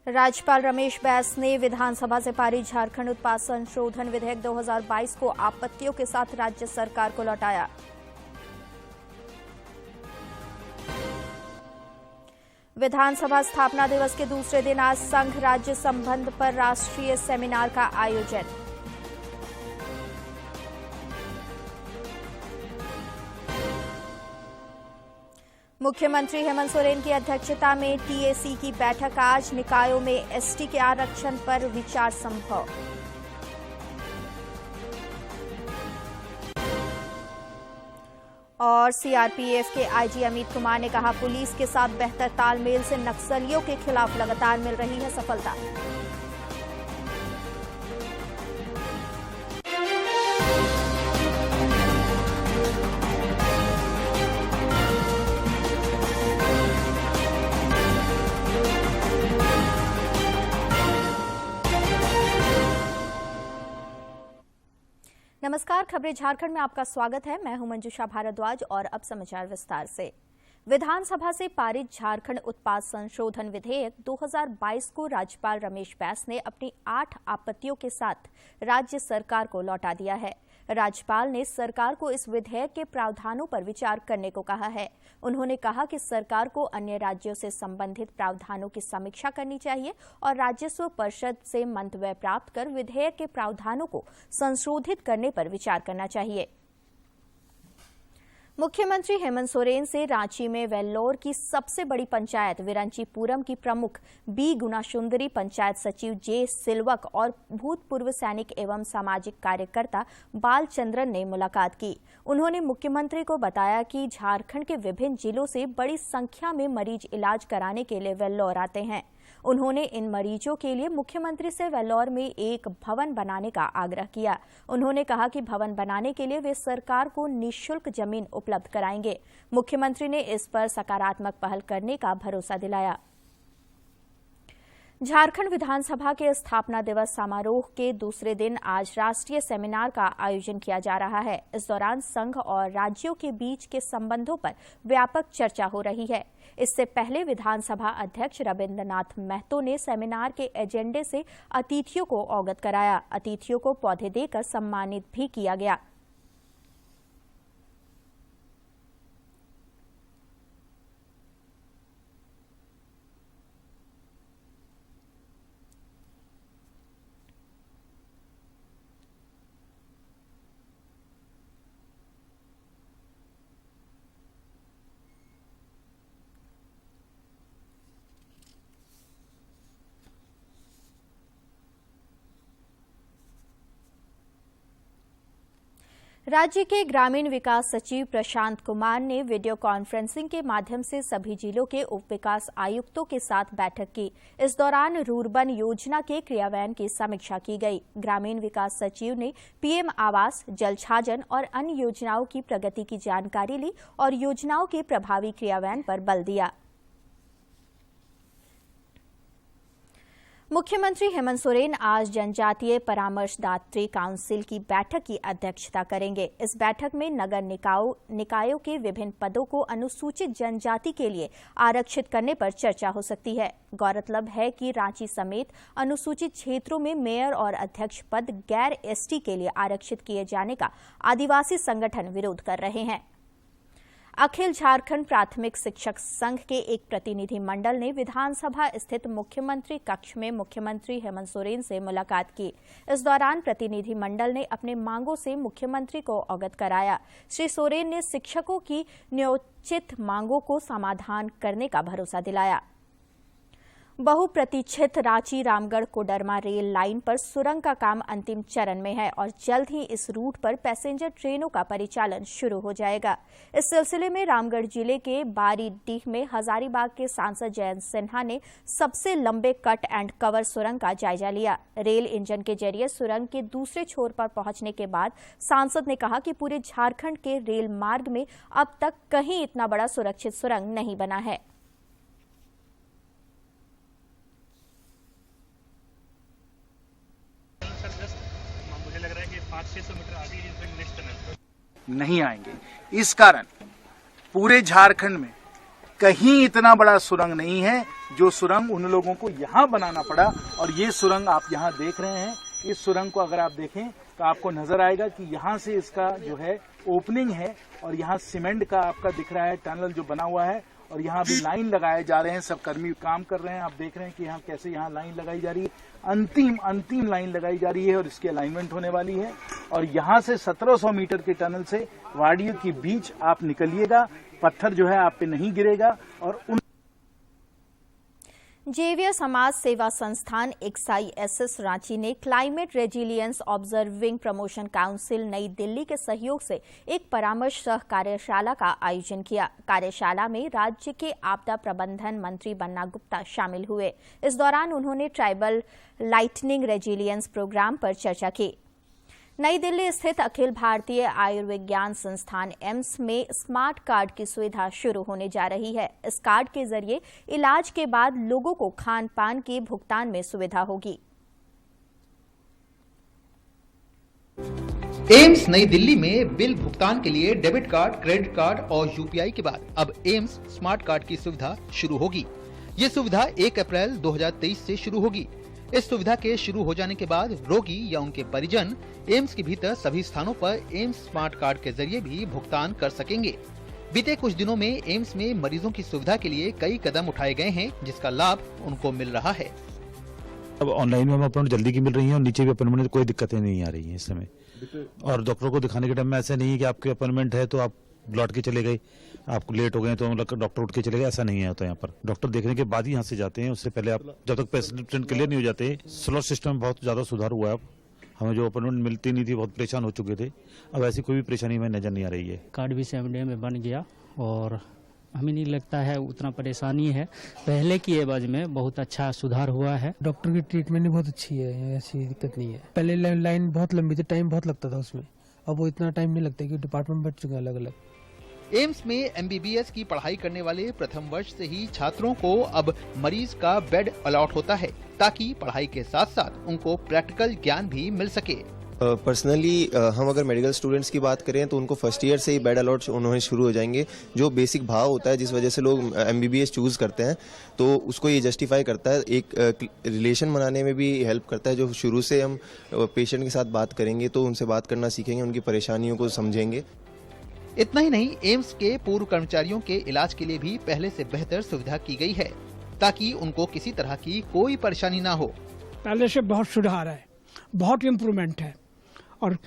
राज्यपाल रमेश बैस ने विधानसभा से पारित झारखंड उत्पाद संशोधन विधेयक 2022 को आपत्तियों के साथ राज्य सरकार को लौटाया। विधानसभा स्थापना दिवस के दूसरे दिन आज संघ राज्य संबंध पर राष्ट्रीय सेमिनार का आयोजन। मुख्यमंत्री हेमंत सोरेन की अध्यक्षता में टीएसी की बैठक आज। निकायों में एसटी के आरक्षण पर विचार संभव। और सीआरपीएफ के आईजी अमित कुमार ने कहा, पुलिस के साथ बेहतर तालमेल से नक्सलियों के खिलाफ लगातार मिल रही है सफलता। नमस्कार, खबरें झारखंड में आपका स्वागत है। मैं हूं मंजुषा भारद्वाज और अब समाचार विस्तार से। विधानसभा से पारित झारखंड उत्पाद संशोधन विधेयक 2022 को राज्यपाल रमेश बैस ने अपनी 8 आपत्तियों के साथ राज्य सरकार को लौटा दिया है। राज्यपाल ने सरकार को इस विधेयक के प्रावधानों पर विचार करने को कहा है। उन्होंने कहा कि सरकार को अन्य राज्यों से संबंधित प्रावधानों की समीक्षा करनी चाहिए और राजस्व परिषद से मंतव्य प्राप्त कर विधेयक के प्रावधानों को संशोधित करने पर विचार करना चाहिए। मुख्यमंत्री हेमंत सोरेन से रांची में वेल्लोर की सबसे बड़ी पंचायत विरंचीपुरम की प्रमुख बी गुनासुंदरी, पंचायत सचिव जे सिलवक और भूतपूर्व सैनिक एवं सामाजिक कार्यकर्ता बालचंद्रन ने मुलाकात की। उन्होंने मुख्यमंत्री को बताया कि झारखंड के विभिन्न जिलों से बड़ी संख्या में मरीज इलाज कराने के लिए वेल्लोर आते हैं। उन्होंने इन मरीजों के लिए मुख्यमंत्री से वेल्लोर में एक भवन बनाने का आग्रह किया। उन्होंने कहा कि भवन बनाने के लिए वे सरकार को निःशुल्क जमीन उपलब्ध कराएंगे। मुख्यमंत्री ने इस पर सकारात्मक पहल करने का भरोसा दिलाया। झारखंड विधानसभा के स्थापना दिवस समारोह के दूसरे दिन आज राष्ट्रीय सेमिनार का आयोजन किया जा रहा है। इस दौरान संघ और राज्यों के बीच के संबंधों पर व्यापक चर्चा हो रही है। इससे पहले विधानसभा अध्यक्ष रविन्द्रनाथ महतो ने सेमिनार के एजेंडे से अतिथियों को अवगत कराया। अतिथियों को पौधे देकर सम्मानित भी किया गया। राज्य के ग्रामीण विकास सचिव प्रशांत कुमार ने वीडियो कॉन्फ्रेंसिंग के माध्यम से सभी जिलों के उप विकास आयुक्तों के साथ बैठक की। इस दौरान रूरबन योजना के क्रियान्वयन की समीक्षा की गई। ग्रामीण विकास सचिव ने पीएम आवास, जल छाजन और अन्य योजनाओं की प्रगति की जानकारी ली और योजनाओं के प्रभावी क्रियान्वयन पर बल दिया। मुख्यमंत्री हेमंत सोरेन आज जनजातीय परामर्शदात्री काउंसिल की बैठक की अध्यक्षता करेंगे। इस बैठक में नगर निकायों के विभिन्न पदों को अनुसूचित जनजाति के लिए आरक्षित करने पर चर्चा हो सकती है। गौरतलब है कि रांची समेत अनुसूचित क्षेत्रों में मेयर और अध्यक्ष पद गैर एसटी के लिए आरक्षित किए जाने का आदिवासी संगठन विरोध कर रहे हैं। अखिल झारखंड प्राथमिक शिक्षक संघ के एक प्रतिनिधि मंडल ने विधानसभा स्थित मुख्यमंत्री कक्ष में मुख्यमंत्री हेमंत सोरेन से मुलाकात की। इस दौरान प्रतिनिधि मंडल ने अपने मांगों से मुख्यमंत्री को अवगत कराया। श्री सोरेन ने शिक्षकों की न्योचित मांगों को समाधान करने का भरोसा दिलाया। बहुप्रतीक्षित रांची रामगढ़ कोडरमा रेल लाइन पर सुरंग का काम अंतिम चरण में है और जल्द ही इस रूट पर पैसेंजर ट्रेनों का परिचालन शुरू हो जाएगा। इस सिलसिले में रामगढ़ जिले के बारीडीह में हजारीबाग के सांसद जयंत सिन्हा ने सबसे लंबे कट एंड कवर सुरंग का जायजा लिया। रेल इंजन के जरिए सुरंग के दूसरे छोर पर पहुंचने के बाद सांसद ने कहा कि पूरे झारखंड के रेल मार्ग में अब तक कहीं इतना बड़ा सुरक्षित सुरंग नहीं बना है। मुझे लग रहा है कि 500-600 मीटर आगे नेक्स्ट टनल नहीं आएंगे। इस कारण पूरे झारखंड में कहीं इतना बड़ा सुरंग नहीं है जो सुरंग उन लोगों को यहाँ बनाना पड़ा। और ये सुरंग आप यहाँ देख रहे हैं, इस सुरंग को अगर आप देखें तो आपको नजर आएगा कि यहाँ से इसका जो है ओपनिंग है और यहाँ सीमेंट का आपका दिख रहा है टनल जो बना हुआ है और यहाँ भी लाइन लगाए जा रहे हैं, सब कर्मी काम कर रहे हैं। आप देख रहे हैं कि यहाँ कैसे यहाँ लाइन लगाई जा रही है, अंतिम लाइन लगाई जा रही है और इसकी अलाइनमेंट होने वाली है। और यहाँ से 1700 मीटर के टनल से वाडियों के बीच आप निकलिएगा, पत्थर जो है आप पे नहीं गिरेगा। और जेवियर समाज सेवा संस्थान XISS रांची ने climate resilience observing promotion council नई दिल्ली के सहयोग से एक परामर्श सह कार्यशाला का आयोजन किया। कार्यशाला में राज्य के आपदा प्रबंधन मंत्री बन्ना गुप्ता शामिल हुए। इस दौरान उन्होंने ट्राइबल लाइटनिंग रेजिलियंस प्रोग्राम पर चर्चा की। नई दिल्ली स्थित अखिल भारतीय आयुर्विज्ञान संस्थान एम्स में स्मार्ट कार्ड की सुविधा शुरू होने जा रही है। इस कार्ड के जरिए इलाज के बाद लोगों को खान पान के भुगतान में सुविधा होगी। एम्स नई दिल्ली में बिल भुगतान के लिए डेबिट कार्ड, क्रेडिट कार्ड और यूपीआई के बाद अब एम्स स्मार्ट कार्ड की सुविधा शुरू होगी। ये सुविधा 1 अप्रैल 2023 से शुरू होगी। इस सुविधा के शुरू हो जाने के बाद रोगी या उनके परिजन एम्स के भीतर सभी स्थानों पर एम्स स्मार्ट कार्ड के जरिए भी भुगतान कर सकेंगे। बीते कुछ दिनों में एम्स में मरीजों की सुविधा के लिए कई कदम उठाए गए हैं, जिसका लाभ उनको मिल रहा है। अब ऑनलाइन में अपॉइंटमेंट जल्दी की मिल रही है और नीचे भी अपॉइंटमेंट में कोई दिक्कतें नहीं आ रही है इस समय। और डॉक्टर को दिखाने के टाइम में ऐसा नहीं है कि आपके अपॉइंटमेंट है तो आप लौट के चले गए, आपको लेट हो गए तो डॉक्टर उठ के चले गए, ऐसा नहीं है। तो यहाँ पर डॉक्टर देखने के बाद ही यहाँ से जाते हैं, उससे पहले आप जब तक पेशेंट क्लियर नहीं हो जाते। स्लॉट सिस्टम में बहुत ज्यादा सुधार हुआ है। अब हमें जो अपॉइंटमेंट मिलती नहीं थी, बहुत परेशान हो चुके थे, अब ऐसी कोई भी परेशानी हमें नजर नहीं आ रही है। कार्ड भी 7 डे में बन गया और हमें नहीं लगता है उतना परेशानी है। पहले की एवज में बहुत अच्छा सुधार हुआ है। डॉक्टर की ट्रीटमेंट भी बहुत अच्छी है, ऐसी दिक्कत नहीं है। पहले लाइन बहुत लंबी थी, टाइम बहुत लगता था उसमें, अब वो इतना टाइम नहीं लगता क्योंकि डिपार्टमेंट बढ़ चुके हैं अलग अलग। एम्स में एमबीबीएस की पढ़ाई करने वाले प्रथम वर्ष से ही छात्रों को अब मरीज का बेड अलॉट होता है, ताकि पढ़ाई के साथ साथ उनको प्रैक्टिकल ज्ञान भी मिल सके। पर्सनली हम अगर मेडिकल स्टूडेंट्स की बात करें तो उनको फर्स्ट ईयर से ही बेड अलॉट उन्होंने शुरू हो जाएंगे। जो बेसिक भाव होता है जिस वजह से लोग एमबीबीएस चूज करते हैं, तो उसको ये जस्टिफाई करता है, एक रिलेशन बनाने में भी हेल्प करता है। जो शुरू से हम पेशेंट के साथ बात करेंगे तो उनसे बात करना सीखेंगे, उनकी परेशानियों को समझेंगे। इतना ही नहीं, एम्स के पूर्व कर्मचारियों के इलाज के लिए भी पहले से बेहतर सुविधा की गई है, ताकि उनको किसी तरह की कोई परेशानी ना हो। पहले से बहुत सुधार है, बहुत इम्प्रूवमेंट है और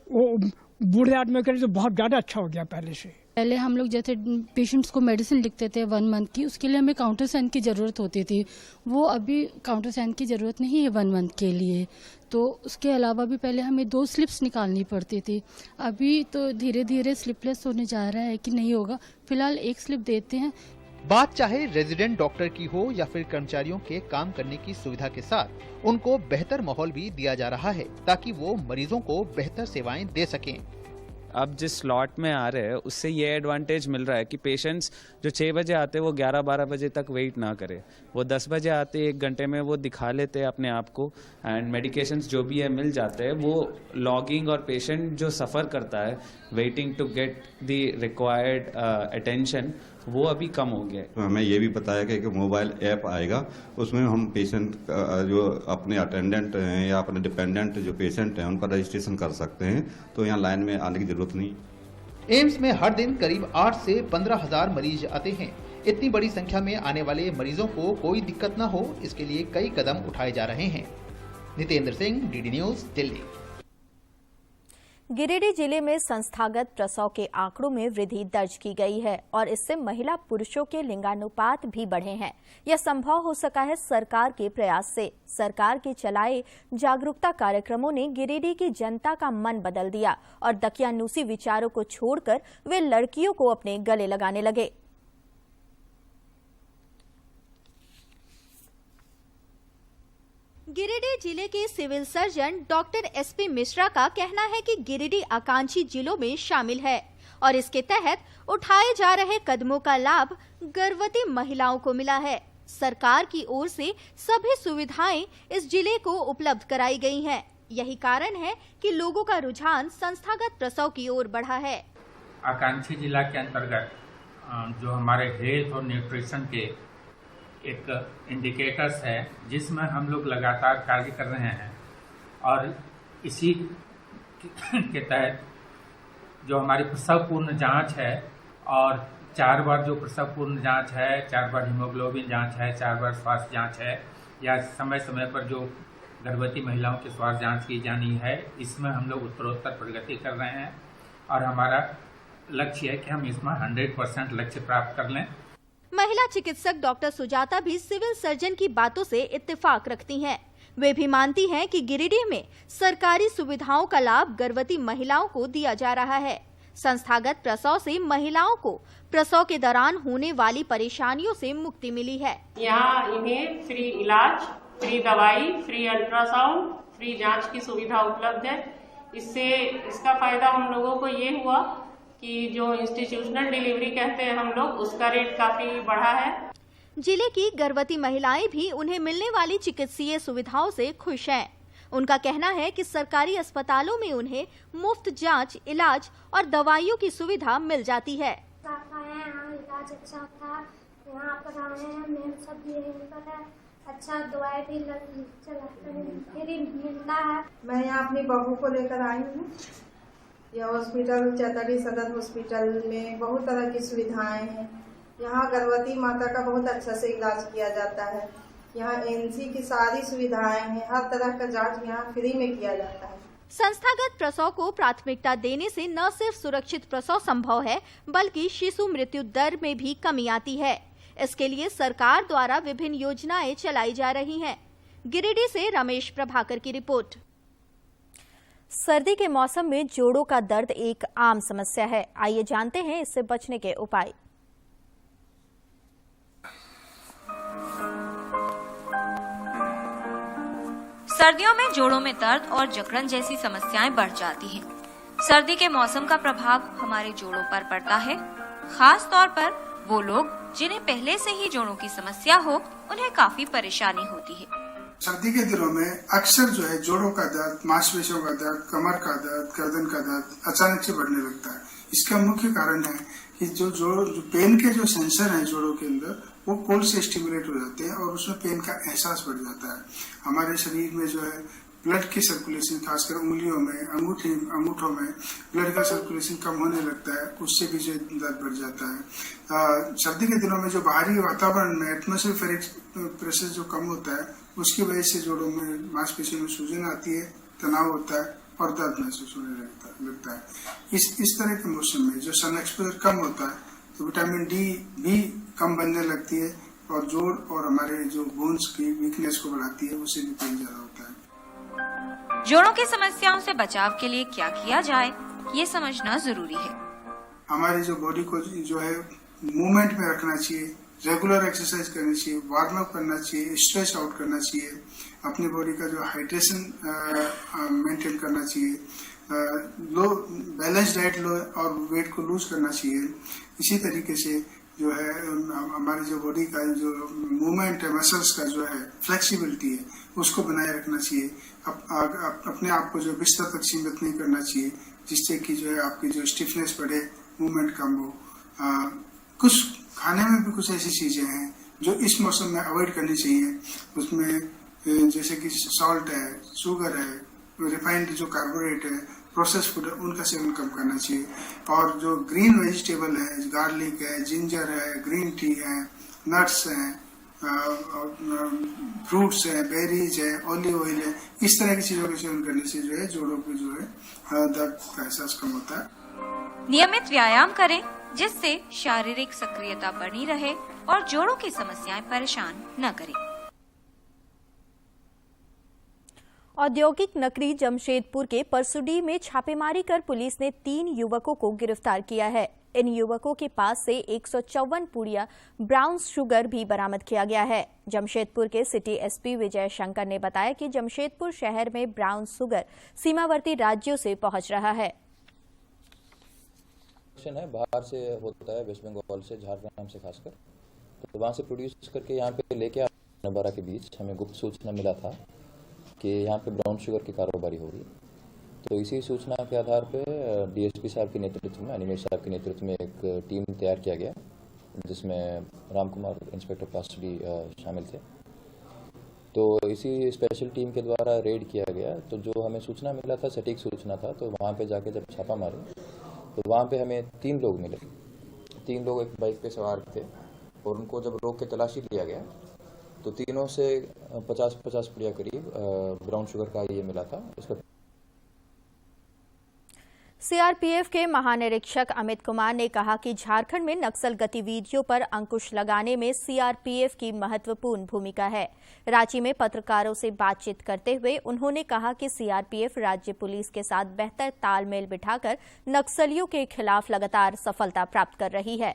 वो बूढ़े आदमी के लिए तो बहुत ज्यादा अच्छा हो गया पहले से। पहले हम लोग जैसे पेशेंट्स को मेडिसिन लिखते थे 1 मंथ की, उसके लिए हमें काउंटर साइन की ज़रूरत होती थी। वो अभी काउंटर साइन की ज़रूरत नहीं है 1 मंथ के लिए। तो उसके अलावा भी पहले हमें 2 स्लिप्स निकालनी पड़ती थी। अभी तो धीरे धीरे स्लिपलेस होने जा रहा है कि नहीं होगा, फिलहाल 1 स्लिप देते हैं। बात चाहे रेजिडेंट डॉक्टर की हो या फिर कर्मचारियों के काम करने की सुविधा के साथ उनको बेहतर माहौल भी दिया जा रहा है, ताकि वो मरीजों को बेहतर सेवाएं दे सकें। अब जिस स्लॉट में आ रहे हैं उससे ये एडवांटेज मिल रहा है कि पेशेंट्स जो 6 बजे आते हैं वो 11-12 बजे तक वेट ना करे, वो 10 बजे आते 1 घंटे में वो दिखा लेते हैं अपने आप को, एंड मेडिकेशंस जो भी है मिल जाते हैं। वो लॉगिंग और पेशेंट जो सफ़र करता है waiting to get the required attention, वो अभी कम हो गया है। तो हमें ये भी बताया गया कि मोबाइल ऐप आएगा, उसमें हम पेशेंट जो अपने अटेंडेंट हैं या अपने डिपेंडेंट जो पेशेंट हैं उनका रजिस्ट्रेशन कर सकते हैं, तो यहाँ लाइन में आने की जरूरत नहीं। एम्स में हर दिन करीब 8 से 15 हजार मरीज आते हैं। इतनी बड़ी संख्या में आने वाले मरीजों को कोई दिक्कत न हो, इसके लिए कई कदम उठाए जा रहे हैं। Nitendra Singh, DD news, Delhi. गिरिडीह जिले में संस्थागत प्रसव के आंकड़ों में वृद्धि दर्ज की गई है और इससे महिला पुरुषों के लिंगानुपात भी बढ़े हैं। यह संभव हो सका है सरकार के प्रयास से। सरकार के चलाए जागरूकता कार्यक्रमों ने गिरिडीह की जनता का मन बदल दिया और दकियानूसी विचारों को छोड़कर वे लड़कियों को अपने गले लगाने लगे। गिरिडीह जिले के civil surgeon doctor SP Mishra का कहना है कि गिरिडीह आकांक्षी जिलों में शामिल है और इसके तहत उठाए जा रहे कदमों का लाभ गर्भवती महिलाओं को मिला है। सरकार की ओर से सभी सुविधाएं इस जिले को उपलब्ध कराई गई हैं। यही कारण है कि लोगों का रुझान संस्थागत प्रसव की ओर बढ़ा है। आकांक्षी जिला के अंतर्गत जो हमारे हेल्थ और न्यूट्रिशन के एक इंडिकेटर्स है, जिसमें हम लोग लगातार कार्य कर रहे हैं और इसी के तहत जो हमारी प्रसव पूर्ण जांच है और 4 बार जो प्रसव पूर्ण जांच है, 4 बार हीमोग्लोबिन जांच है, 4 बार स्वास्थ्य जांच है, या समय समय पर जो गर्भवती महिलाओं की स्वास्थ्य जांच की जानी है, इसमें हम लोग उत्तरोत्तर प्रगति कर रहे हैं और हमारा लक्ष्य है कि हम इसमें 100% लक्ष्य प्राप्त कर लें। महिला चिकित्सक डॉक्टर सुजाता भी सिविल सर्जन की बातों से इत्तेफाक रखती हैं। वे भी मानती हैं कि गिरिडीह में सरकारी सुविधाओं का लाभ गर्भवती महिलाओं को दिया जा रहा है। संस्थागत प्रसव से महिलाओं को प्रसव के दौरान होने वाली परेशानियों से मुक्ति मिली है। यहाँ इन्हें फ्री इलाज, फ्री दवाई, फ्री अल्ट्रासाउंड, फ्री जांच की सुविधा उपलब्ध है। इसका फायदा हम लोगों को ये हुआ कि जो इंस्टीट्यूशनल डिलीवरी कहते हैं हम लोग, उसका रेट काफी बढ़ा है। जिले की गर्भवती महिलाएं भी उन्हें मिलने वाली चिकित्सीय सुविधाओं से खुश हैं। उनका कहना है कि सरकारी अस्पतालों में उन्हें मुफ्त जांच, इलाज और दवाइयों की सुविधा मिल जाती है। इलाज अच्छा होता है, यहाँ पर सब अच्छा दवाई भी फ्री मिलता है। मैं यहाँ अपनी बहू को लेकर आई हूँ। यह हॉस्पिटल चैताली सदर हॉस्पिटल में बहुत तरह की सुविधाएं हैं। यहाँ गर्भवती माता का बहुत अच्छा से इलाज किया जाता है। यहाँ एनसी की सारी सुविधाएं हैं। हर तरह का जांच यहाँ फ्री में किया जाता है। संस्थागत प्रसव को प्राथमिकता देने से न सिर्फ सुरक्षित प्रसव संभव है, बल्कि शिशु मृत्यु दर में भी कमी आती है। इसके लिए सरकार द्वारा विभिन्न योजनाएं चलाई जा रही हैं। गिरिडीह से रमेश प्रभाकर की रिपोर्ट। सर्दी के मौसम में जोड़ों का दर्द एक आम समस्या है। आइए जानते हैं इससे बचने के उपाय। सर्दियों में जोड़ों में दर्द और जकड़न जैसी समस्याएं बढ़ जाती हैं। सर्दी के मौसम का प्रभाव हमारे जोड़ों पर पड़ता है। खास तौर पर वो लोग जिन्हें पहले से ही जोड़ों की समस्या हो, उन्हें काफी परेशानी होती है। सर्दी के दिनों में अक्सर जो है जोड़ों का दर्द, मांसपेशियों का दर्द, कमर का दर्द, गर्दन का दर्द अचानक से बढ़ने लगता है। इसका मुख्य कारण है कि जो पेन के जो सेंसर हैं जोड़ों के अंदर, वो कोल्ड से स्टिमुलेट हो जाते हैं और उसमें पेन का एहसास बढ़ जाता है। हमारे शरीर में जो है ब्लड की सर्कुलेशन, खासकर उंगलियों में, अंगूठों में ब्लड का सर्कुलेशन कम होने लगता है, उससे भी जो दर्द बढ़ जाता है। सर्दी के दिनों में जो बाहरी वातावरण में एटमॉस्फेरिक प्रेशर जो कम होता है, उसकी वजह से जोड़ों में मांसपेशियों में सूजन आती है, तनाव होता है और दर्द महसूस होने लगता है। इस तरह के मौसम में जो सन एक्सपोजर कम होता है तो विटामिन डी भी कम बनने लगती है और जोड़ और हमारे जो बोन्स की वीकनेस को बढ़ाती है, उससे भी पेन ज्यादा होता है। जोड़ों की समस्याओं से बचाव के लिए क्या किया जाए, ये समझना जरूरी है। हमारी जो बॉडी को जो है मूवमेंट में रखना चाहिए, रेगुलर एक्सरसाइज करनी चाहिए, वार्म अप करना चाहिए, स्ट्रेच आउट करना चाहिए, अपनी बॉडी का जो हाइड्रेशन मेंटेन करना चाहिए, लो बैलेंस डाइट लो और वेट को लूज करना चाहिए। इसी तरीके से जो है हमारी जो बॉडी का जो मूवमेंट है, मसल्स का जो है फ्लेक्सिबिलिटी है, उसको बनाए रखना चाहिए। अपने आप को जो बिस्तर तक सीमित नहीं करना चाहिए, जिससे कि जो है आपकी जो स्टिफनेस बढ़े, मूवमेंट कम हो। कुछ खाने में भी कुछ ऐसी चीजें हैं जो इस मौसम में अवॉइड करनी चाहिए। उसमें जैसे कि सॉल्ट है, शुगर है, रिफाइंड जो कार्बोहाइड्रेट है, प्रोसेस फूड है, उनका सेवन कम करना चाहिए। और जो ग्रीन वेजिटेबल है, गार्लिक है, जिंजर है, ग्रीन टी है, नट्स हैं, फ्रूट्स है, बेरीज है, ऑलिव ऑयल है, इस तरह की चीजों का सेवन करने से जो है जोड़ों को जो है दर्द का एहसास कम होता है। नियमित व्यायाम करें जिससे शारीरिक सक्रियता बनी रहे और जोड़ों की समस्याएं परेशान न करें। औद्योगिक नगरी जमशेदपुर के परसुडी में छापेमारी कर पुलिस ने 3 युवकों को गिरफ्तार किया है। इन युवकों के पास से 154 पुड़िया ब्राउन शुगर भी बरामद किया गया है। जमशेदपुर के सिटी एसपी विजय शंकर ने बताया कि जमशेदपुर शहर में ब्राउन शुगर सीमावर्ती राज्यों से पहुंच रहा है। बाहर से होता है, वेस्ट बंगाल से, झारखंड से खासकर, तो वहाँ से प्रोड्यूस करके यहाँ पे लेके नबारा के बीच हमें गुप्त सूचना मिला था कि यहाँ पे ब्राउन शुगर की कारोबारी होगी। तो इसी सूचना के आधार पे डीएसपी साहब के नेतृत्व में, अनिमेश साहब के नेतृत्व में एक टीम तैयार किया गया जिसमें राम कुमार इंस्पेक्टर कस्टडी शामिल थे। तो इसी स्पेशल टीम के द्वारा रेड किया गया। तो जो हमें सूचना मिला था, सटीक सूचना था, तो वहाँ पे जाके जब छापा मारे तो वहाँ पे हमें 3 लोग मिले। 3 लोग एक बाइक पे सवार थे और उनको जब रोक के तलाशी लिया गया तो तीनों से 50-50 पुड़िया करीब ब्राउन शुगर का ये मिला था। उसका सीआरपीएफ के महानिरीक्षक अमित कुमार ने कहा कि झारखंड में नक्सल गतिविधियों पर अंकुश लगाने में सीआरपीएफ की महत्वपूर्ण भूमिका है। रांची में पत्रकारों से बातचीत करते हुए उन्होंने कहा कि सीआरपीएफ राज्य पुलिस के साथ बेहतर तालमेल बिठाकर नक्सलियों के खिलाफ लगातार सफलता प्राप्त कर रही है।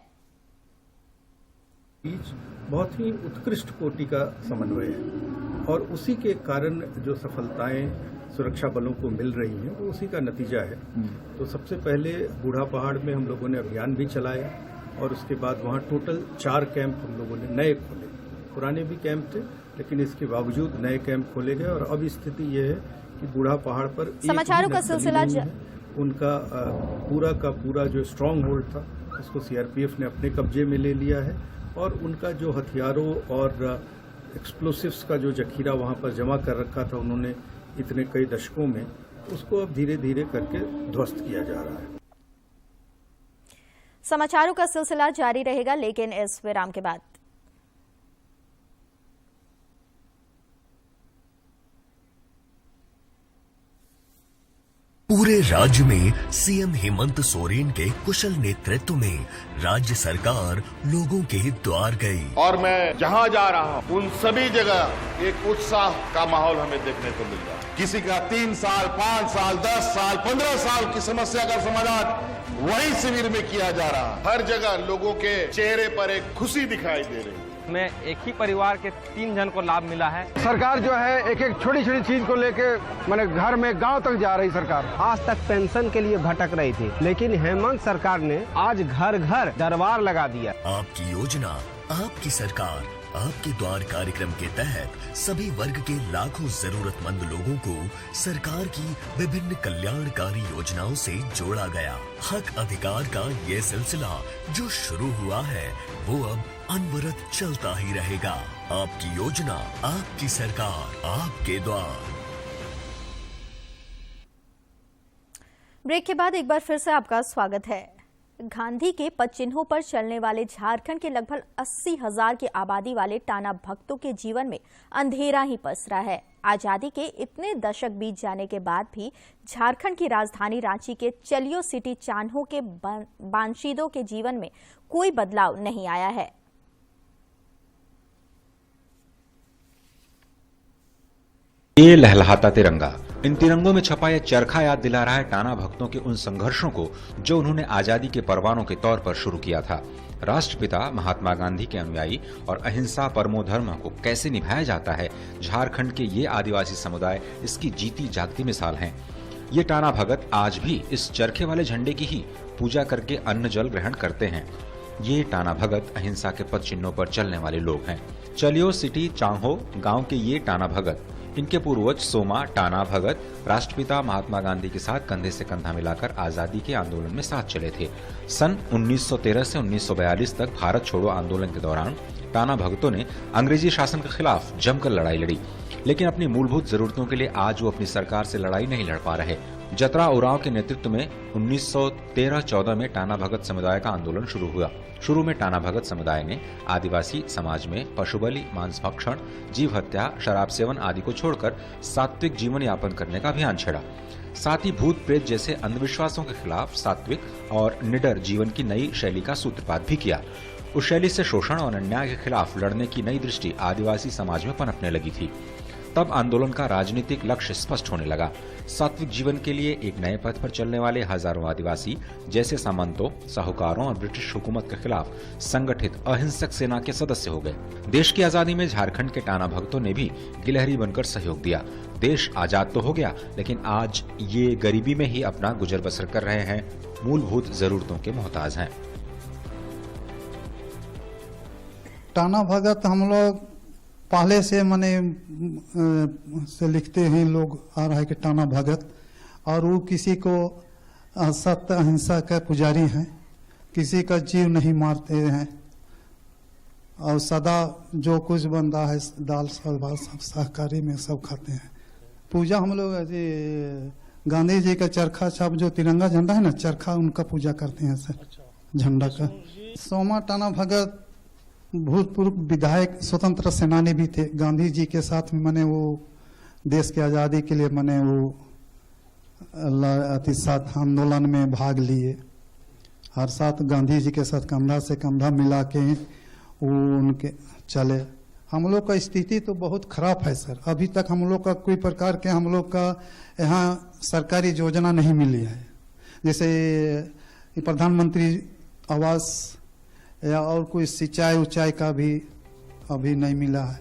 बहुत ही उत्कृष्ट कोटि का समन्वय है और उसी के कारण जो सफलताएं सुरक्षा बलों को मिल रही हैं वो उसी का नतीजा है। तो सबसे पहले बूढ़ा पहाड़ में हम लोगों ने अभियान भी चलाया और उसके बाद वहाँ टोटल 4 कैंप हम लोगों ने नए खोले। पुराने भी कैंप थे लेकिन इसके बावजूद नए कैंप खोले गए और अब स्थिति ये है कि बूढ़ा पहाड़ पर समाचारों का सिलसिला उनका पूरा का पूरा जो स्ट्रांग होल्ड था उसको सीआरपीएफ ने अपने कब्जे में ले लिया है और उनका जो हथियारों और एक्सप्लोसिव्स का जो जखीरा वहाँ पर जमा कर रखा था उन्होंने इतने कई दशकों में, उसको अब धीरे धीरे करके ध्वस्त किया जा रहा है। समाचारों का सिलसिला जारी रहेगा लेकिन इस विराम के बाद। पूरे राज्य में सीएम हेमंत सोरेन के कुशल नेतृत्व में राज्य सरकार लोगों के द्वार गई और मैं जहाँ जा रहा हूँ उन सभी जगह एक उत्साह का माहौल हमें देखने को मिल रहा है। किसी का 3 साल, 5 साल, 10 साल, 15 साल की समस्या का समाधान वही शिविर में किया जा रहा है। हर जगह लोगों के चेहरे पर एक खुशी दिखाई दे रही है। में एक ही परिवार के 3 जन को लाभ मिला है। सरकार जो है एक एक छोटी छोटी चीज को लेके माने घर में गांव तक जा रही सरकार। आज तक पेंशन के लिए भटक रही थी लेकिन हेमंत सरकार ने आज घर घर दरबार लगा दिया। आपकी योजना, आपकी सरकार, आपके द्वार कार्यक्रम के तहत सभी वर्ग के लाखों जरूरतमंद लोगों को सरकार की विभिन्न कल्याणकारी योजनाओं से जोड़ा गया। हक अधिकार का ये सिलसिला जो शुरू हुआ है वो अब अनवरत चलता ही रहेगा। आपकी योजना, आपकी सरकार, आपके द्वार। ब्रेक के बाद एक बार फिर से आपका स्वागत है। गांधी के पद चिन्हों पर चलने वाले झारखंड के लगभग 80,000 की आबादी वाले टाना भक्तों के जीवन में अंधेरा ही पसरा है। आजादी के इतने दशक बीत जाने के बाद भी झारखंड की राजधानी रांची के चलियो सिटी चान्हो के बाशिंदों के जीवन में कोई बदलाव नहीं आया है। ये लहलहाता तिरंगा, इन तिरंगों में छपा यह चरखा याद दिला रहा है टाना भक्तों के उन संघर्षों को जो उन्होंने आजादी के परवानों के तौर पर शुरू किया था। राष्ट्रपिता महात्मा गांधी के अनुयायी और अहिंसा परमो धर्म को कैसे निभाया जाता है, झारखंड के ये आदिवासी समुदाय इसकी जीती जागती मिसाल हैं। ये टाना भगत आज भी इस चरखे वाले झंडे की ही पूजा करके अन्न जल ग्रहण करते हैं। ये टाना भगत अहिंसा के पद चिन्हों पर चलने वाले लोग हैं। चलियो सिटी चान्हो गांव के ये टाना भगत, इनके पूर्वज सोमा टाना भगत राष्ट्रपिता महात्मा गांधी के साथ कंधे से कंधा मिलाकर आजादी के आंदोलन में साथ चले थे। सन 1913 से 1942 तक भारत छोड़ो आंदोलन के दौरान टाना भगतों ने अंग्रेजी शासन के खिलाफ जमकर लड़ाई लड़ी, लेकिन अपनी मूलभूत जरूरतों के लिए आज वो अपनी सरकार से लड़ाई नहीं लड़ पा रहे। जतरा उरांव के नेतृत्व में 1913-14 में टाना भगत समुदाय का आंदोलन शुरू हुआ। शुरू में टाना भगत समुदाय ने आदिवासी समाज में पशुबलि, मांस भक्षण, जीव हत्या, शराब सेवन आदि को छोड़कर सात्विक जीवन यापन करने का अभियान छेड़ा। साथ ही भूत प्रेत जैसे अंधविश्वासों के खिलाफ सात्विक और निडर जीवन की नई शैली का सूत्रपात भी किया। उस शैली से शोषण और अन्याय के खिलाफ लड़ने की नई दृष्टि आदिवासी समाज में पनपने लगी थी। तब आंदोलन का राजनीतिक लक्ष्य स्पष्ट होने लगा। सात्विक जीवन के लिए एक नए पथ पर चलने वाले हजारों आदिवासी जैसे सामंतों, साहूकारों और ब्रिटिश हुकूमत के खिलाफ संगठित अहिंसक सेना के सदस्य हो गए। देश की आजादी में झारखंड के टाना भक्तों ने भी गिलहरी बनकर सहयोग दिया। देश आजाद तो हो गया, लेकिन आज ये गरीबी में ही अपना गुजर बसर कर रहे हैं, मूलभूत जरूरतों के मोहताज हैं। टाना भगत हम लोग पहले से मने से लिखते हैं, लोग आ रहा है कि टाना भगत, और वो किसी को सत्य अहिंसा का पुजारी हैं, किसी का जीव नहीं मारते हैं, और सदा जो कुछ बनता है दाल सलवा सब शाकाहारी में सब खाते हैं। पूजा हम लोग गांधी जी का चरखा छाप जो तिरंगा झंडा है ना, चरखा उनका पूजा करते हैं सर, झंडा का। सोमा टाना भगत भूतपूर्व विधायक, स्वतंत्र सेनानी भी थे। गांधी जी के साथ में मैंने वो देश की आज़ादी के लिए मैंने वो साथ आंदोलन में भाग लिए। हर साथ गांधी जी के साथ कंधा से कंधा मिला के वो उनके चले। हम लोग का स्थिति तो बहुत खराब है सर। अभी तक हम लोग का कोई प्रकार के हम लोग का यहाँ सरकारी योजना नहीं मिली है, जैसे प्रधानमंत्री आवास या और कोई सिंचाई उचाई का भी अभी नहीं मिला है।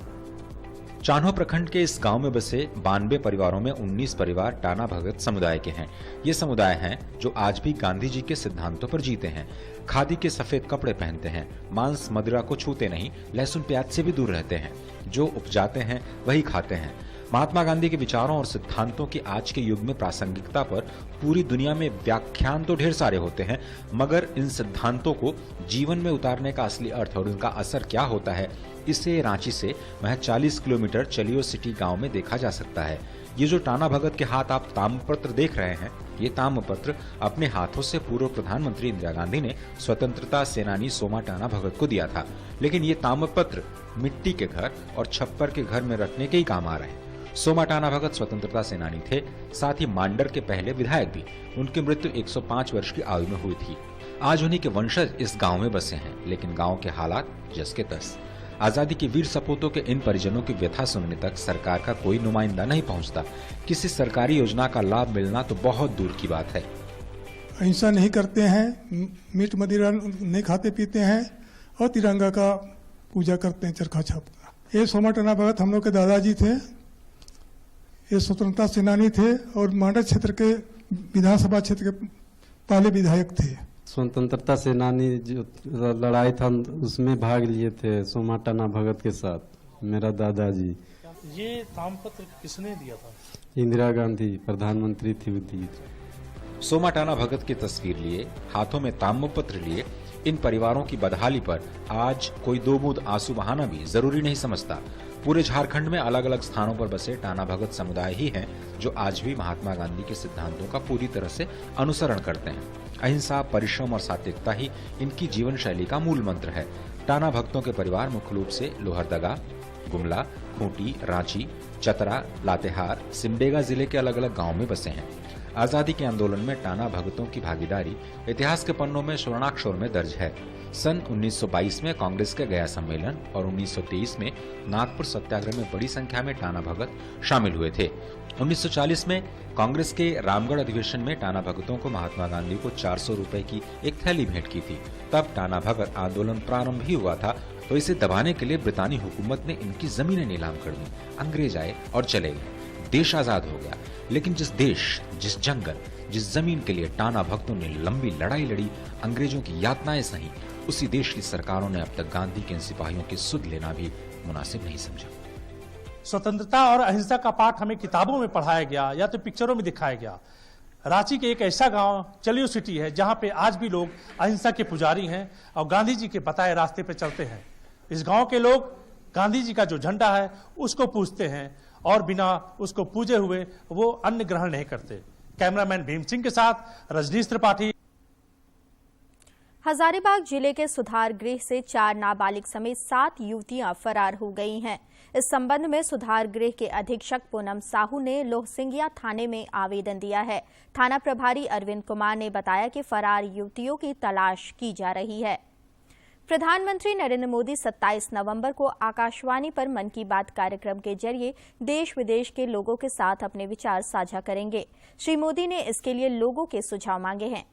चान्हो प्रखंड के इस गांव में बसे 92 परिवारों में 19 परिवार टाना भगत समुदाय के हैं। ये समुदाय हैं जो आज भी गांधी जी के सिद्धांतों पर जीते हैं। खादी के सफेद कपड़े पहनते हैं, मांस मदिरा को छूते नहीं, लहसुन प्याज से भी दूर रहते हैं, जो उपजाते हैं वही खाते हैं। महात्मा गांधी के विचारों और सिद्धांतों की आज के युग में प्रासंगिकता पर पूरी दुनिया में व्याख्यान तो ढेर सारे होते हैं, मगर इन सिद्धांतों को जीवन में उतारने का असली अर्थ और उनका असर क्या होता है, इसे रांची से महज 40 किलोमीटर चलियो सिटी गांव में देखा जा सकता है। ये जो टाना भगत के हाथ आप ताम्रपत्र देख रहे हैं, ये ताम्रपत्र अपने हाथों से पूर्व प्रधानमंत्री इंदिरा गांधी ने स्वतंत्रता सेनानी सोमा टाना भगत को दिया था। लेकिन ये ताम्रपत्र मिट्टी के घर और छप्पर के घर में रखने के ही काम आ रहे हैं। सोमा टाना भगत स्वतंत्रता सेनानी थे, साथ ही मांडर के पहले विधायक भी। उनकी मृत्यु 105 वर्ष की आयु में हुई थी। आज उन्हीं के वंशज इस गांव में बसे हैं, लेकिन गांव के हालात जस के तस। आजादी के वीर सपूतों के इन परिजनों की व्यथा सुनने तक सरकार का कोई नुमाइंदा नहीं पहुंचता। किसी सरकारी योजना का लाभ मिलना तो बहुत दूर की बात है। अहिंसा नहीं करते हैं, मीट मदिरा नहीं खाते पीते हैं और तिरंगा का पूजा करते हैं, चरखा छाप का। ये सोमा टाना भगत हम लोग के दादाजी थे। ये स्वतंत्रता सेनानी थे और मांडर क्षेत्र के विधानसभा क्षेत्र के पहले विधायक थे। स्वतंत्रता सेनानी जो लड़ाई था उसमें भाग लिए थे सोमा टाना भगत के साथ मेरा दादाजी। ये ताम्रपत्र किसने दिया था? इंदिरा गांधी प्रधानमंत्री थी दी। सोमा टाना भगत की तस्वीर लिए, हाथों में ताम्रपत्र लिए इन परिवारों की बदहाली पर आज कोई दो बूंद आंसू बहाना भी जरूरी नहीं समझता। पूरे झारखंड में अलग अलग स्थानों पर बसे टाना भगत समुदाय ही हैं जो आज भी महात्मा गांधी के सिद्धांतों का पूरी तरह से अनुसरण करते हैं। अहिंसा, परिश्रम और सात्विकता ही इनकी जीवन शैली का मूल मंत्र है। टाना भक्तों के परिवार मुख्य रूप से लोहरदगा, गुमला, खूंटी, रांची, चतरा, लातेहार, सिमडेगा जिले के अलग अलग गाँव में बसे हैं। आजादी के आंदोलन में टाना भगतों की भागीदारी इतिहास के पन्नों में स्वर्णाक्षर में दर्ज है। सन 1922 में कांग्रेस के गया सम्मेलन और 1923 में नागपुर सत्याग्रह में बड़ी संख्या में टाना भगत शामिल हुए थे। 1940 में कांग्रेस के रामगढ़ अधिवेशन में टाना भगतों को महात्मा गांधी को 400 रुपए की एक थैली भेंट की थी। तब टाना भगत आंदोलन प्रारंभ ही हुआ था, तो इसे दबाने के लिए ब्रितानी हुकूमत ने इनकी जमीनें नीलाम कर दी। अंग्रेज आए और चले गए, देश आजाद हो गया। लेकिन जिस देश, जिस जंगल, जिस जमीन के लिए टाना भक्तों ने लंबी लड़ाई लड़ी, अंग्रेजों की यातनाएं सही, उसी देश की सरकारों ने अब तक गांधी के इन सिपाहियों की सुध लेना भी मुनासिब नहीं समझा। स्वतंत्रता और अहिंसा का पाठ हमें किताबों में पढ़ाया गया या तो पिक्चरों में दिखाया गया। रांची के एक ऐसा गांव चलियो सिटी है जहां पे आज भी लोग अहिंसा के पुजारी हैं और गांधी जी के बताए रास्ते पे चलते हैं। इस गांव के लोग गांधी जी का जो झंडा है उसको पूजते हैं और बिना उसको पूजे हुए वो अन्न ग्रहण नहीं करते। कैमरामैन भीम सिंह के साथ रजनीश त्रिपाठी। हजारीबाग जिले के सुधार गृह से 4 नाबालिग समेत 7 युवतियां फरार हो गई हैं। इस संबंध में सुधार गृह के अधीक्षक पूनम साहू ने लोहसिंगिया थाने में आवेदन दिया है। थाना प्रभारी अरविंद कुमार ने बताया कि फरार युवतियों की तलाश की जा रही है। प्रधानमंत्री नरेंद्र मोदी 27 नवंबर को आकाशवाणी पर मन की बात कार्यक्रम के जरिए देश विदेश के लोगों के साथ अपने विचार साझा करेंगे। श्री मोदी ने इसके लिए लोगों के सुझाव मांगे हैं।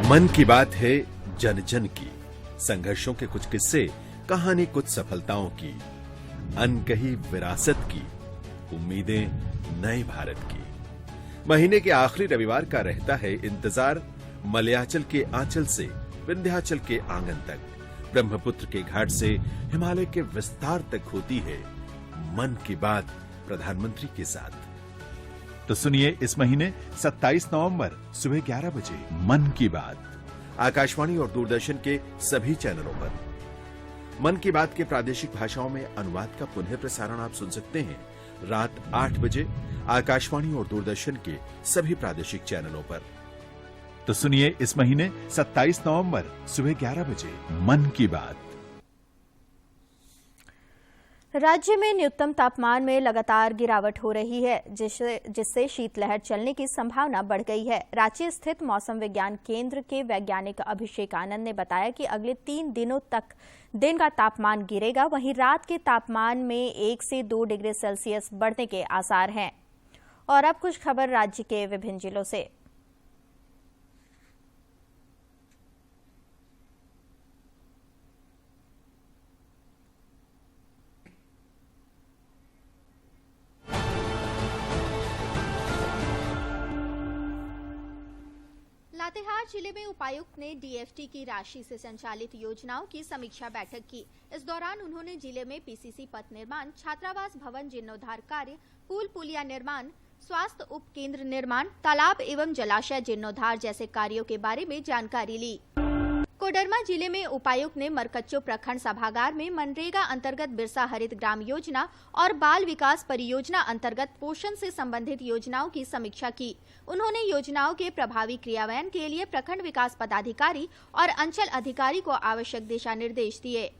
मन की बात है जन जन की, संघर्षों के कुछ किस्से, कहानी कुछ सफलताओं की, अनकही विरासत की, उम्मीदें नए भारत की। महीने के आखिरी रविवार का रहता है इंतजार। मलयाचल के आंचल से विंध्याचल के आंगन तक, ब्रह्मपुत्र के घाट से हिमालय के विस्तार तक होती है मन की बात प्रधानमंत्री के साथ। तो सुनिए इस महीने 27 नवंबर सुबह 11 बजे मन की बात आकाशवाणी और दूरदर्शन के सभी चैनलों पर। मन की बात के प्रादेशिक भाषाओं में अनुवाद का पुनः प्रसारण आप सुन सकते हैं रात 8 बजे आकाशवाणी और दूरदर्शन के सभी प्रादेशिक चैनलों पर। तो सुनिए इस महीने 27 नवंबर सुबह 11 बजे मन की बात। राज्य में न्यूनतम तापमान में लगातार गिरावट हो रही है, जिससे शीतलहर चलने की संभावना बढ़ गई है। रांची स्थित मौसम विज्ञान केंद्र के वैज्ञानिक अभिषेक आनंद ने बताया कि अगले 3 दिनों तक दिन का तापमान गिरेगा, वहीं रात के तापमान में 1 से 2 डिग्री सेल्सियस बढ़ने के आसार हैं। और अब कुछ खबर राज्य के विभिन्न जिलों से। लातेहार जिले में उपायुक्त ने डीएफटी की राशि से संचालित योजनाओं की समीक्षा बैठक की। इस दौरान उन्होंने जिले में पीसीसी पथ निर्माण, छात्रावास भवन जीर्णोद्धार कार्य, पुल पुलिया निर्माण, स्वास्थ्य उप केंद्र निर्माण, तालाब एवं जलाशय जीर्णोद्धार जैसे कार्यों के बारे में जानकारी ली। कोडरमा जिले में उपायुक्त ने मरकच्चो प्रखंड सभागार में मनरेगा अंतर्गत बिरसा हरित ग्राम योजना और बाल विकास परियोजना अंतर्गत पोषण से संबंधित योजनाओं की समीक्षा की। उन्होंने योजनाओं के प्रभावी क्रियान्वयन के लिए प्रखंड विकास पदाधिकारी और अंचल अधिकारी को आवश्यक दिशा निर्देश दिए।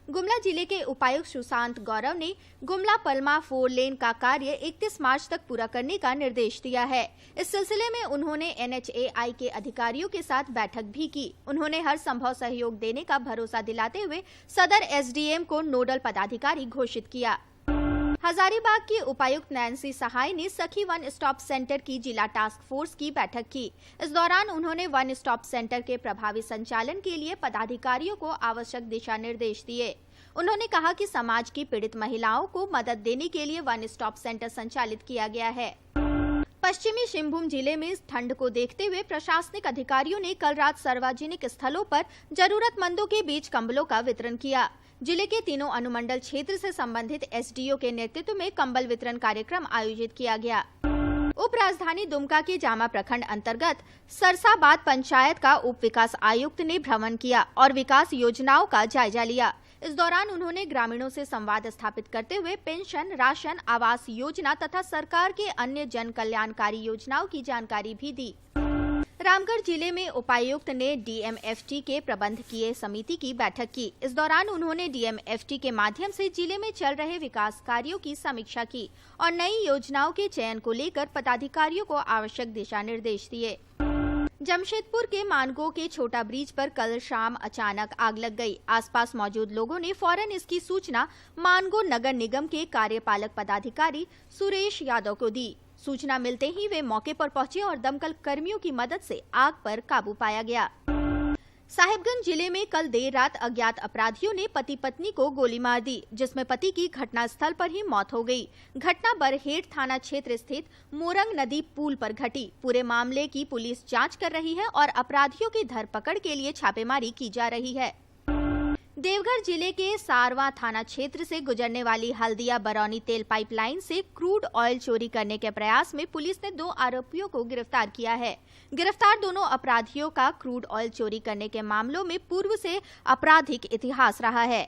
गुमला जिले के उपायुक्त सुशांत गौरव ने गुमला पलमा 4 लेन का कार्य 31 मार्च तक पूरा करने का निर्देश दिया है। इस सिलसिले में उन्होंने NHAI के अधिकारियों के साथ बैठक भी की। उन्होंने हर संभव सहयोग देने का भरोसा दिलाते हुए सदर SDM को नोडल पदाधिकारी घोषित किया। हजारीबाग की उपायुक्त नैन्सी सहाय ने सखी वन स्टॉप सेंटर की जिला टास्क फोर्स की बैठक की। इस दौरान उन्होंने वन स्टॉप सेंटर के प्रभावी संचालन के लिए पदाधिकारियों को आवश्यक दिशा निर्देश दिए। उन्होंने कहा कि समाज की पीड़ित महिलाओं को मदद देने के लिए वन स्टॉप सेंटर संचालित किया गया है। पश्चिमी सिंहभूम जिले में ठंड को देखते हुए प्रशासनिक अधिकारियों ने कल रात सार्वजनिक स्थलों पर जरूरतमंदों के बीच कंबलों का वितरण किया। जिले के तीनों अनुमंडल क्षेत्र से संबंधित SDO के नेतृत्व में कंबल वितरण कार्यक्रम आयोजित किया गया। उप राजधानी दुमका के जामा प्रखंड अंतर्गत सरसाबाद पंचायत का उप विकास आयुक्त ने भ्रमण किया और विकास योजनाओं का जायजा लिया। इस दौरान उन्होंने ग्रामीणों से संवाद स्थापित करते हुए पेंशन, राशन, आवास योजना तथा सरकार के अन्य जन कल्याणकारी योजनाओं की जानकारी भी दी। रामगढ़ जिले में उपायुक्त ने DMFT के प्रबंधकीय समिति की बैठक की। इस दौरान उन्होंने DMFT के माध्यम से जिले में चल रहे विकास कार्यों की समीक्षा की और नई योजनाओं के चयन को लेकर पदाधिकारियों को आवश्यक दिशा निर्देश दिए। जमशेदपुर के मानगो के छोटा ब्रिज पर कल शाम अचानक आग लग गई। आसपास मौजूद लोगों ने फौरन इसकी सूचना मानगो नगर निगम के कार्यपालक पदाधिकारी सुरेश यादव को दी। सूचना मिलते ही वे मौके पर पहुंचे और दमकल कर्मियों की मदद से आग पर काबू पाया गया। साहिबगंज जिले में कल देर रात अज्ञात अपराधियों ने पति पत्नी को गोली मार दी, जिसमें पति की घटनास्थल पर ही मौत हो गई। घटना बरहेट थाना क्षेत्र स्थित मोरंग नदी पुल पर घटी। पूरे मामले की पुलिस जांच कर रही है और अपराधियों की धरपकड़ के लिए छापेमारी की जा रही है। देवघर जिले के सारवा थाना क्षेत्र से गुजरने वाली हल्दिया बरौनी तेल पाइपलाइन से क्रूड ऑयल चोरी करने के प्रयास में पुलिस ने 2 आरोपियों को गिरफ्तार किया है। गिरफ्तार दोनों अपराधियों का क्रूड ऑयल चोरी करने के मामलों में पूर्व से आपराधिक इतिहास रहा है।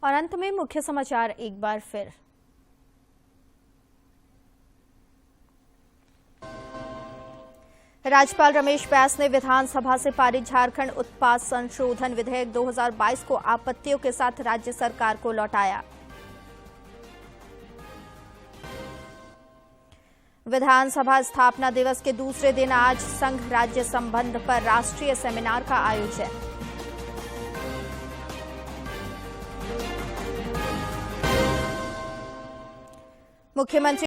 और अंत में मुख्य समाचार एक बार फिर। राज्यपाल रमेश बैस ने विधानसभा से पारित झारखंड उत्पाद संशोधन विधेयक 2022 को आपत्तियों के साथ राज्य सरकार को लौटाया। विधानसभा स्थापना दिवस के दूसरे दिन आज संघ राज्य संबंध पर राष्ट्रीय सेमिनार का आयोजन। मुख्यमंत्री